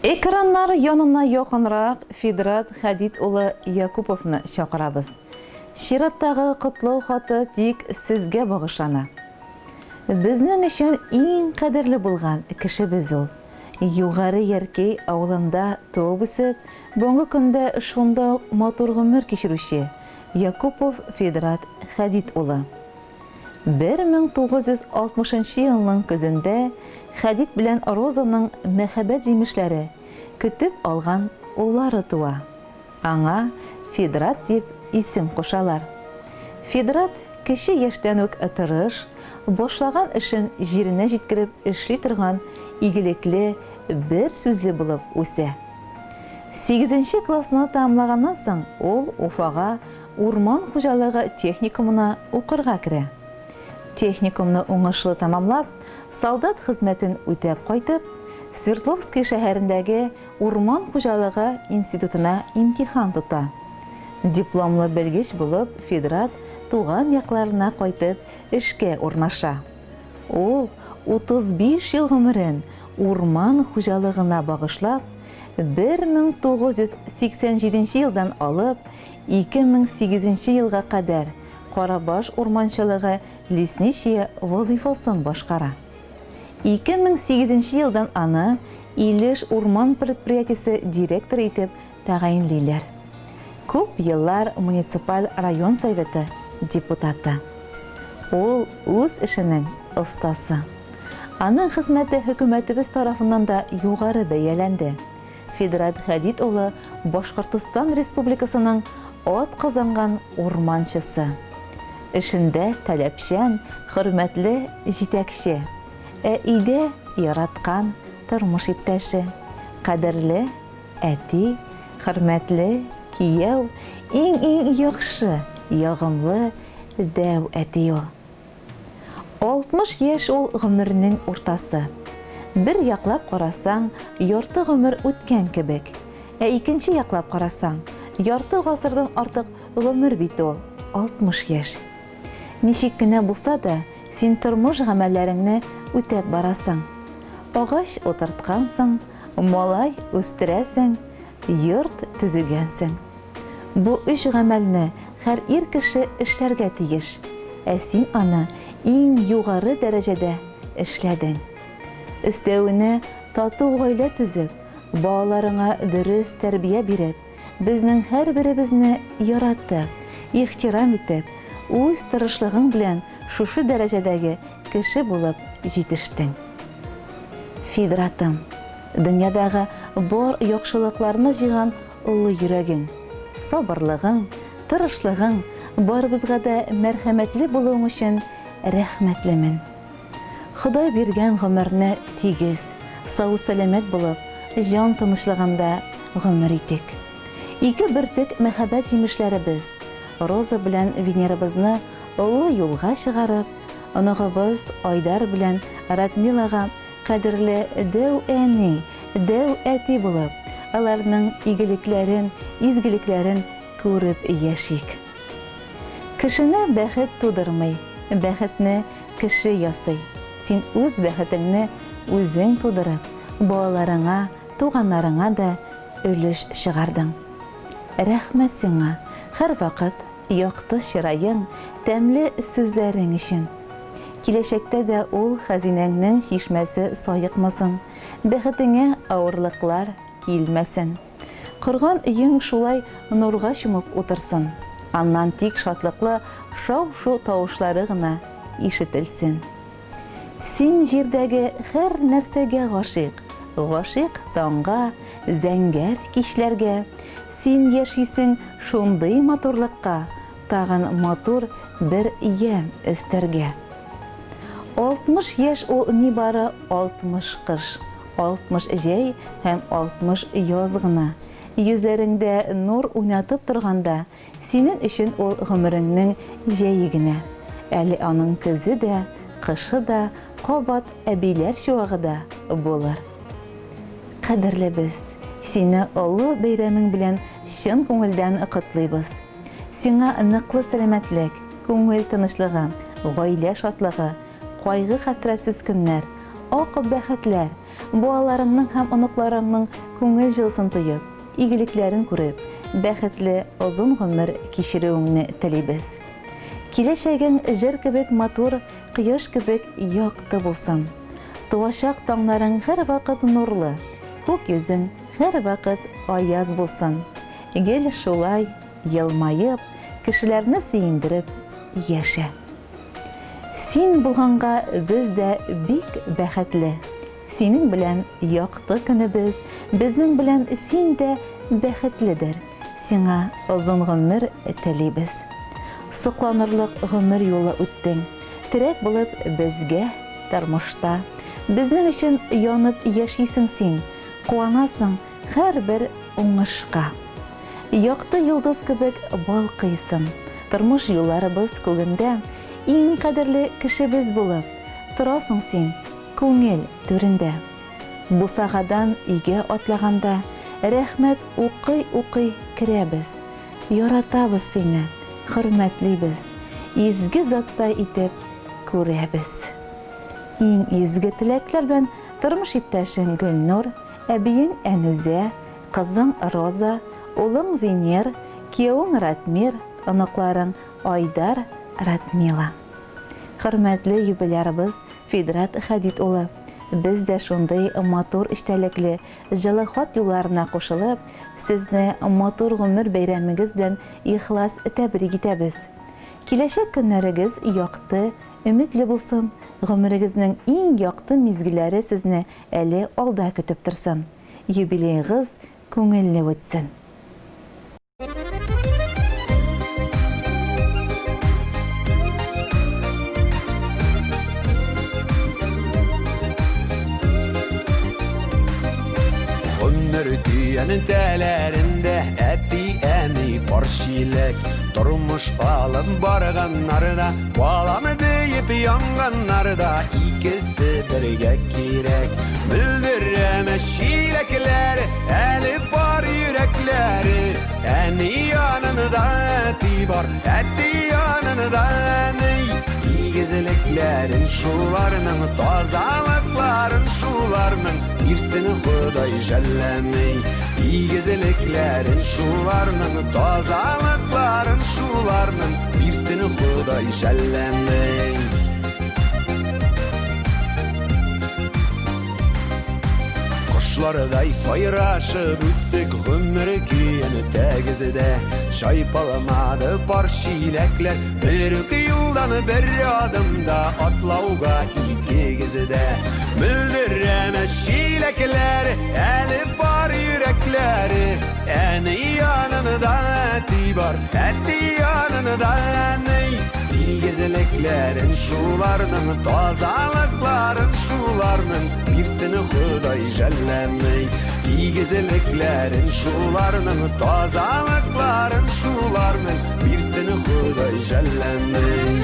Экраннар янына якынрак Фидрат Хәдит улы Якуповны чакырабыз. Шираттагы котлау хаты тик сезгә багышлана. Безнең өчен иң кадерле булган кешебез ул. Югары Яркей авылында туып үсеп, бүгенге көндә шунда матур гомер кичерүче Якупов Фидрат Хәдит улы. 1960 елның көзендә Хәдит белән Розаның мәхәббәт җимешләре көтеп алган уллары туа. Аңа Фидрат дип исем кушалар. Фидрат кеше яшьтән үк тырыш, башлаган эшен җиренә җиткереп эшли торган игелекле, бер сүзле булып үсә. 8нче классны тәмамлаганнан соң ул Уфага урман хуҗалыгы техникумына укырга керә. Техникумны уңышлы тәмамлап, солдат хезмәтен үтәп кайтып, Свердловский шәһәрендәге урман хуҗалыгы институтына имтихан тота. Дипломлы белгеч булып, Фидрат туган якларына кайтып эшкә урнаша. Ул 35 ел гомерен урман хуҗалыгына багышлап, 1987 елдан алып 2008 елга кадәр Карабаш урманчылыгы лесничие вазифасын башкара. 2008 елдан аны Илеш урман предприятиесе директоры итеп тәгаенлиләр. Күп еллар муниципаль район советы депутаты. Ул үз эшенең остасы. Аның хезмәте хөкүмәтебез тарафыннан да югары бәяләнде. Фидрат Хәдит улы Башкортстан Республикасының ат казанган урманчысы. Эшендә таләпчән, хөрмәтле җитәкче, өйдә яраткан тормыш иптәше, кадерле әти, хөрмәтле кияү, иң яхшы, ягымлы дәү әти ул. 60 яшь ул гомернең уртасы. Бер яклап карасаң, ярты гомер үткән кебек. Икенче яклап карасаң, ярты гасырдан артык гомер бит ул, 60 яшь. Ничек кенә булса да, син тормыш гамәлләреңне үтәп барасың. Агач утырткансың, малай үстерәсең, йорт төзегәнсең. Бу үч гамәлне һәр ир кеше эшләргә тиеш. Син аны иң югары дәрәҗәдә эшләдең. Өстәвенә тату гаилә төзеп, балаларыңа дөрес тәрбия биреп, безнең һәрберебезне яратып, ихтирам итеп, үз тырышлыгың белән шушы дәрәҗәдәге кеше булып җитештең. Фидратым, дөньядагы бар яхшылыкларны җыйган улы йөрәгең, сабырлыгың, тырышлыгың, барыбызга да мәрхәмәтле булуың өчен рәхмәтлемен. Ходай биргән гомерне тигез, сау-сәламәт булып, җан тынычлыгында гомер итик. Ике бертек мәхәббәт җимешләребез, Роза белән Венерабызны олы юлга чыгарып, оныгыбыз Айдар белән Радмилага кадерле дәү әни, дәү әти булып, аларның игелекләрен, изгелекләрен күреп яшик. Кешене бәхет тудырмый, бәхетне кеше ясый. Син үз бәхетеңне үзең тудырып, балаларыңа, туганнарыңа да өлеш чыгардың. Рәхмәт сиңа, һәр вакыт якты чырайың, тәмле сүзләрең өчен. Киләчәктә дә ул хәзинәңнең чишмәсе саекмасын, бәхетеңә авырлыклар килмәсен. Корган өең шулай нурга чумып утырсын. Аннан тик шатлыклы шау-шу тавышлары гына ишетелсен. Син җирдәге һәр нәрсәгә гашыйк, гашыйк таңга, зәңгәр кичләргә. Син яшисең шундый матурлыкка, тагын матур бер ям өстәргә. 60 яшь ул нибары 60 кыш, 60 җәй һәм 60 яз гына. Йөзләреңдә нур уйнатып торганда, синең өчен ул гомереңнең җәе генә. Әле аның көзе дә, кышы да, кабат әбиләр чуагы да булыр. Кадерле без, сине олы бәйрәмең белән чын күңелдән котлыйбыз. Сиңа ныклы сәламәтлек, күңел тынычлыгы, гаилә шатлыгы, кайгы хәсрәтсез көннәр, ак бәхетләр, балаларыңның һәм оныкларыңның күңел җылысын тоеп, игелекләрен күреп, бәхетле озын гомер кичерүеңне телибез. Киләчәгең җыр кебек матур, кояш кебек якты булсын. Туачак таңнарың һәр вакыт нурлы, күк йөзең һәр вакыт аяз булсын. Гел шулай елмаеп, кешеләрне сөендереп яшә. Син булганга без дә бик бәхетле. Синең белән якты көнебез, безнең белән син дә бәхетледер. Сиңа озын гомер телибез. Сокланырлык гомер юлы үттең. Терәк булып безгә тормышта. Безнең өчен янып яшисең син. Куанасың һәрбер уңышка. Якты йолдыз кебек балкыйсың. Тормыш юлларыбыз күгендә иң кадерле кешебез булып торасың син күңел түрендә. Бусагадан өйгә атлаганда рәхмәт укый керәбез. Яратабыз сине, хөрмәтлибез. Изге затта итеп күрәбез. Иң изге теләкләр белән тормыш иптәшең Гөлнур, әбиең Әнүзә, кызың Роза, улың Венер, кияүең Ратмир, оныкларың Айдар, Ратмила. Хөрмәтле юбилярыбыз Фидрат Хәдит улы, без дә шундый матур эчтәлекле җылы хат юлларына кушылып, сезне матур гомер бәйрәмегез белән ихлас тәбрик итәбез. Киләчәк көннәрегез якты, өметле булсын, гомерегезнең иң якты мизгилләре сезне әле алда көтеп торсын. Юбилейгыз күңелле үтсен. Ömür tәләрендә әти-әни бар шилек. Тормыш алып барганнарда, баламы диеп янганнарда, икесе бергә кирәк. Бүлдерәмә шилекләр, әле бар йөрәкләре. Әни янында әти бар, әти янында әни. Игезлекләрен шуларның, тазалыкларын шуларның, бирсен Ходай жәлләмей. Игезлекләрен шуларның, тазалыкларын шуларның, бирсен Ходай жәлләмей. Кошлардай сайрашып үстек гомер киене тәгезедә. Шайпаламады бар шилекләр, бер үк юлдан бер адымда атлауга икегезедә. Бүлдерәмә шилекләр, әле бар йөрәкләре. Әни янында әти бар, әти янында әни. Игезлекләрен шуларның, тазалыкларын шуларның, бирсен Ходай жәлләмей. Игезлекләрен шуларның, тазалыкларын шуларның, бирсен Ходай жәлләмей.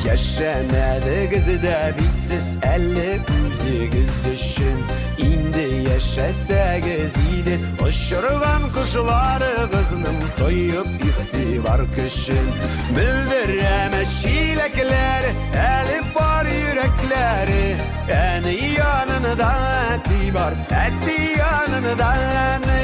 Яшәмәдегез дә битсез әле үзегез өчен. Инде яшәсәгез иде очырган кошларыгызның, тоеп игътибар көчен. Бүлдерәмә шилекләр, әле бар йөрәкләре. Әни янында әти бар, әти янында әни.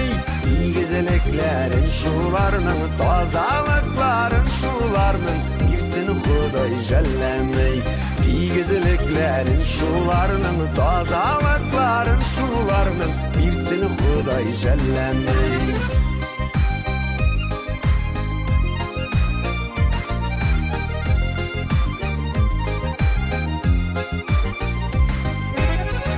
Игезлекләрен шуларның, тазалыкларын шуларның, бирсен Ходай жәлләмей. Игезлекләрен шуларның, тазалыкларын шуларның, бирсен Ходай жәлләмей.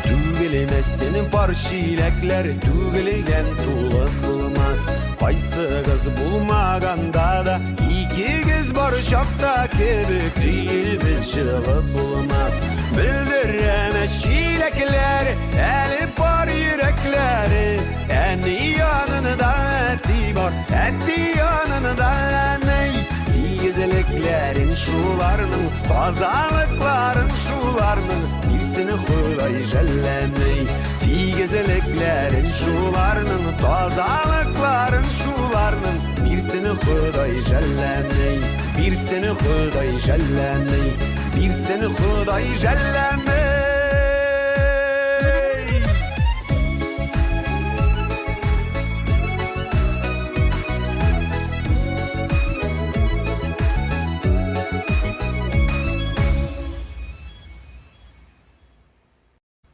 Түгелемәстен бар шилекләр, түгелгән тулы булмас. Кайсыгыз булмаганда да, икегез бар чакта кебек, өебез җылы булмас. Бүлдерәмә шилекләр, әле бар йөрәкләре. Әни янында әти бар, әти янында әни. Игезлекләрен шуларның, тазалыкларын шуларның, бирсен Ходай жәлләмей. Игезлекләрен шуларның, тазалыкларын Xuday jallanay, bir seni Xuday jallanay, bir seni Xuday jallanay.